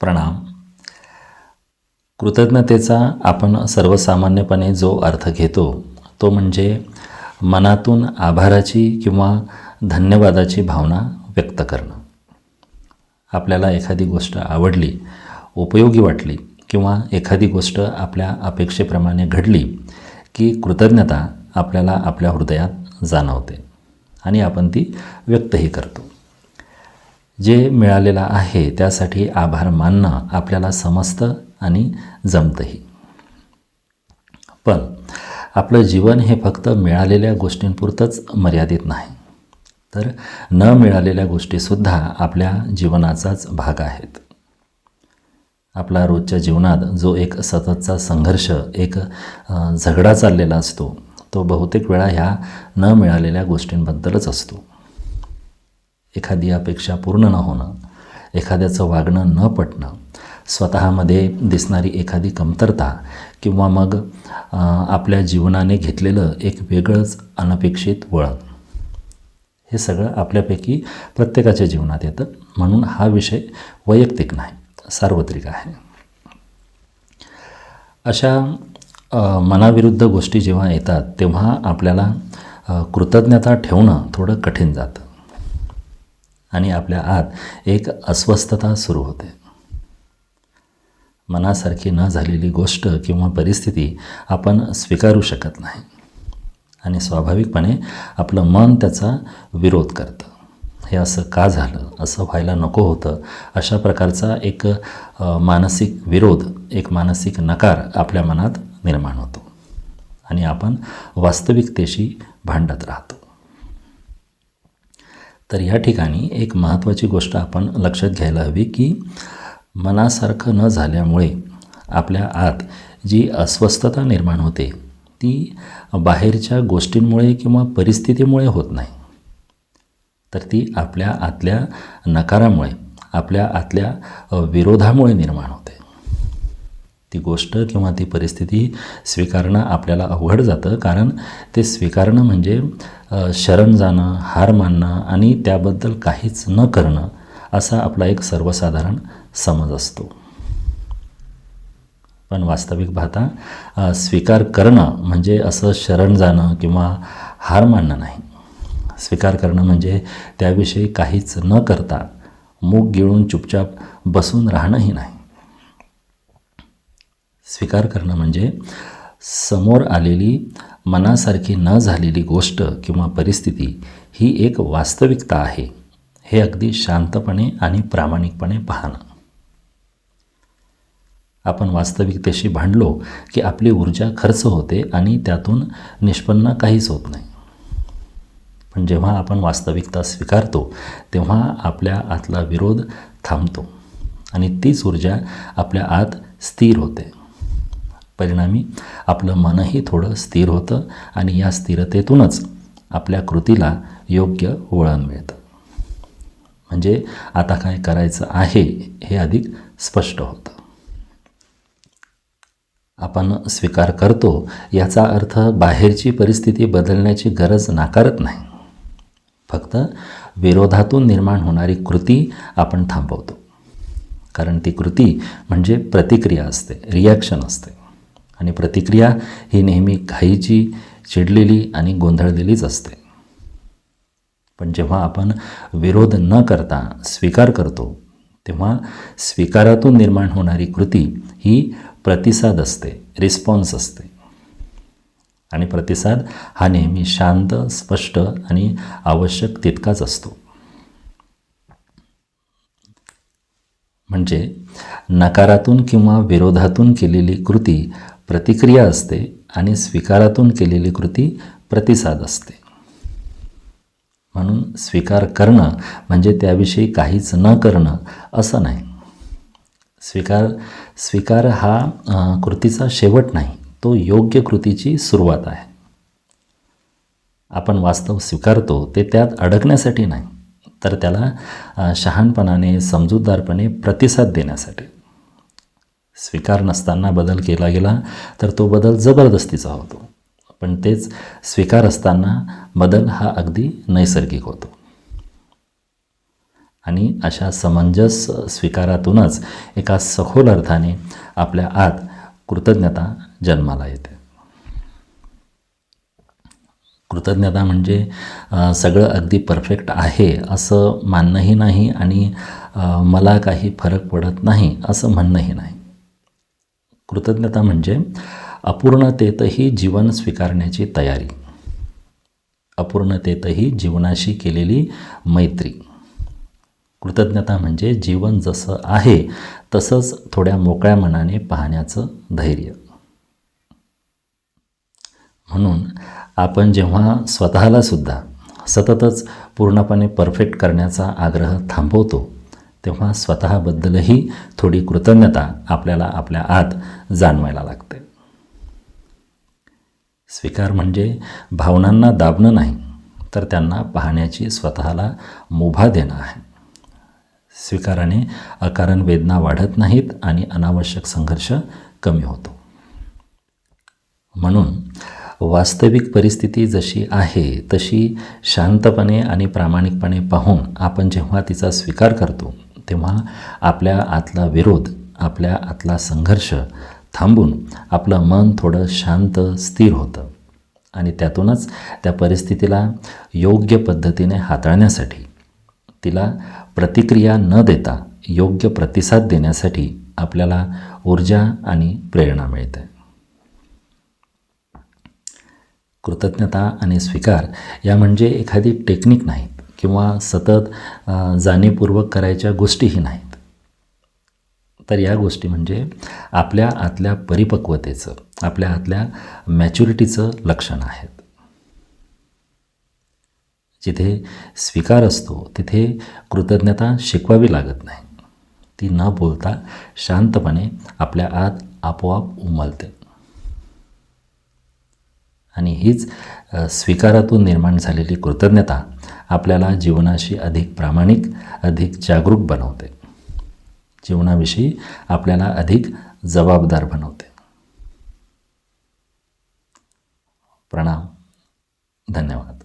प्रणाम. कृतज्ञतेचा आपण सर्वसामान्यपणे जो अर्थ घेतो तो म्हणजे मनातून आभाराची किंवा धन्यवादाची भावना व्यक्त करणं. आपल्याला एखादी गोष्ट आवडली, उपयोगी वाटली किंवा एखादी गोष्ट आपल्या अपेक्षेप्रमाणे घडली की कृतज्ञता आपल्याला आपल्या हृदयात जाणवते आणि आपण ती व्यक्तही करतो. जे मिळालेलं आहे त्यासाठी आभार मानणं आपल्याला समजतं आणि जमतंही. पण आपलं जीवन हे फक्त मिळालेल्या गोष्टींपुरतंच मर्यादित नाही, तर न मिळालेल्या गोष्टीसुद्धा आपल्या जीवनाचाच भाग आहेत. आपला रोजच्या जीवनात जो एक सततचा संघर्ष, एक झगडा चाललेला असतो, तो बहुतेक वेळा ह्या न मिळालेल्या गोष्टींबद्दलच असतो. एखादी अपेक्षा पूर्ण न होणं, एखाद्याचं वागणं न पटणं, स्वतःमध्ये दिसणारी एखादी कमतरता किंवा मग आपल्या जीवनाने घेतलेलं एक वेगळंच अनपेक्षित वळण, हे सगळं आपल्यापैकी प्रत्येकाच्या जीवनात येतं. म्हणून हा विषय वैयक्तिक नाही, सार्वत्रिक आहे. अशा मनाविरुद्ध गोष्टी जेव्हा येतात तेव्हा आपल्याला कृतज्ञता ठेवणं थोडं कठीण जातं आणि आपल्या आत एक अस्वस्थता सुरू होते. मनासारखी न झालेली गोष्ट किंवा परिस्थिती आपण स्वीकारू शकत नाही आणि स्वाभाविकपणे आपलं मन त्याचा विरोध करतं. हे असं का झालं, असं व्हायला नको होतं, अशा प्रकारचा एक मानसिक विरोध, एक मानसिक नकार आपल्या मनात निर्माण होतो आणि आपण वास्तविकतेशी भांडत राहतो. तर या ठिकाणी एक महत्त्वाची गोष्ट आपण लक्षात घ्यायला हवी की मनासारखं न झाल्यामुळे आपल्या आत जी अस्वस्थता निर्माण होते ती बाहेरच्या गोष्टींमुळे किंवा परिस्थितीमुळे होत नाही, तर ती आपल्या आतल्या नकारामुळे, आपल्या आतल्या विरोधामुळे निर्माण होते. ती गोष्ट किंवा ती परिस्थिती स्वीकारणं आपल्याला अवघड जातं, कारण ते स्वीकारणं म्हणजे शरण जाणं, हार मानणं आणि त्याबद्दल काहीच न करणं असा आपला एक सर्वसाधारण समज असतो. पण वास्तविक पाहता स्वीकार करणं म्हणजे असं शरण जाणं किंवा हार मानणं नाही. स्वीकार करणं म्हणजे त्याविषयी काहीच न करता मूग गिळून चुपचाप बसून राहणंही नाही. स्वीकार करणं म्हणजे समोर आलेली मनासारखी न झालेली गोष्ट किंवा परिस्थिती ही एक वास्तविकता आहे, हे अगदी शांतपणे आणि प्रामाणिकपणे पाहणं. आपण वास्तविकतेशी भांडलो की आपली ऊर्जा खर्च होते आणि त्यातून निष्पन्न काहीच होत नाही. पण जेव्हा आपण वास्तविकता स्वीकारतो तेव्हा आपल्या आतला विरोध थांबतो आणि तीच ऊर्जा आपल्या आत स्थिर होते. परिणामी आपलं मनही थोडं स्थिर होतं आणि या स्थिरतेतूनच आपल्या कृतीला योग्य वळण मिळतं. म्हणजे आता काय करायचं आहे हे अधिक स्पष्ट होतं. आपण स्वीकार करतो याचा अर्थ बाहेरची परिस्थिती बदलण्याची गरज नाकारत नाही. फक्त विरोधातून निर्माण होणारी कृती आपण थांबवतो, कारण ती कृती म्हणजे प्रतिक्रिया असते, रिॲक्शन असते आणि प्रतिक्रिया ही नेहमी घाईची, चिडलेली आणि गोंधळलेलीच असते. पण जेव्हा आपण विरोध न करता स्वीकार करतो तेव्हा स्वीकारातून निर्माण होणारी कृती ही प्रतिसाद असते, रिस्पॉन्स असते. आणि प्रतिसाद हा नेहमी शांत, स्पष्ट आणि आवश्यक तितकाच असतो. म्हणजे नकारातून किंवा विरोधातून केलेली कृती प्रतिक्रिया असते आणि स्वीकारातून केलेली कृती प्रतिसाद असते. म्हणून स्वीकार करणं म्हणजे त्याविषयी काहीच न करणं असं नाही. स्वीकार हा कृतीचा शेवट नाही, तो योग्य कृतीची सुरुवात आहे. आपण वास्तव स्वीकारतो ते त्यात अडकण्यासाठी नाही, तर त्याला शहाणपणाने, समजूतदारपणे प्रतिसाद देण्यासाठी. स्वीकार नसताना बदल केला गेला तर तो बदल जबरदस्तीचा होतो, पण तेच स्वीकार असताना बदल हा अगदी नैसर्गिक होतो. आणि अशा समंजस स्वीकारातूनच एका सखोल अर्थाने आपल्या आत कृतज्ञता जन्माला येते. कृतज्ञता म्हणजे सगळं अगदी परफेक्ट आहे असं मानणंही नाही आणि मला काही फरक पडत नाही असं म्हणणंही नाही. कृतज्ञता म्हणजे अपूर्णतेतही जीवन स्वीकारण्याची तयारी, अपूर्णतेतही जीवनाशी केलेली मैत्री. कृतज्ञता म्हणजे जीवन जसं आहे तसंच थोड्या मोकळ्या मनाने पाहण्याचं धैर्य. म्हणून आपण जेव्हा स्वतःला सुद्धा सततच पूर्णपणे परफेक्ट करण्याचा आग्रह थांबवतो, तेव्हा स्वतःबद्दलही थोडी कृतज्ञता आपल्याला आपल्या आत जाणवायला लागते. स्वीकार म्हणजे भावनांना दाबणं नाही, तर त्यांना पाहण्याची स्वतःला मुभा देणं आहे. स्वीकाराने अकारण वेदना वाढत नाहीत आणि अनावश्यक संघर्ष कमी होतो. म्हणून वास्तविक परिस्थिती जशी आहे तशी शांतपणे आणि प्रामाणिकपणे पाहून आपण जेव्हा तिचा स्वीकार करतो, तेव्हा आपल्या आतला विरोध, आपल्या आतला संघर्ष थांबून आपलं मन थोडं शांत स्थिर होतं आणि त्यातूनच त्या परिस्थितीला योग्य पद्धतीने हाताळण्यासाठी, तिला प्रतिक्रिया न देता योग्य प्रतिसाद देण्यासाठी आपल्याला ऊर्जा आणि प्रेरणा मिळते. कृतज्ञता आणि स्वीकार या म्हणजे एखादी टेक्निक नाहीत किंवा सतत जाणीवपूर्वक करायच्या गोष्टीही नाहीत. तर या गोष्टी म्हणजे आपल्या आतल्या परिपक्वतेचं, आपल्या आतल्या मॅच्युरिटीचं लक्षण आहेत. जिथे स्वीकार असतो तिथे कृतज्ञता शिकवावी लागत नाही. ती न बोलता शांतपणे आपल्या आत आपोआप उमलते. आणि हीच स्वीकारातून निर्माण झालेली कृतज्ञता आपल्याला जीवनाशी अधिक प्रामाणिक, अधिक जागरूक बनवते. जीवनाविषयी आपल्याला अधिक जबाबदार बनवते. प्रणाम. धन्यवाद.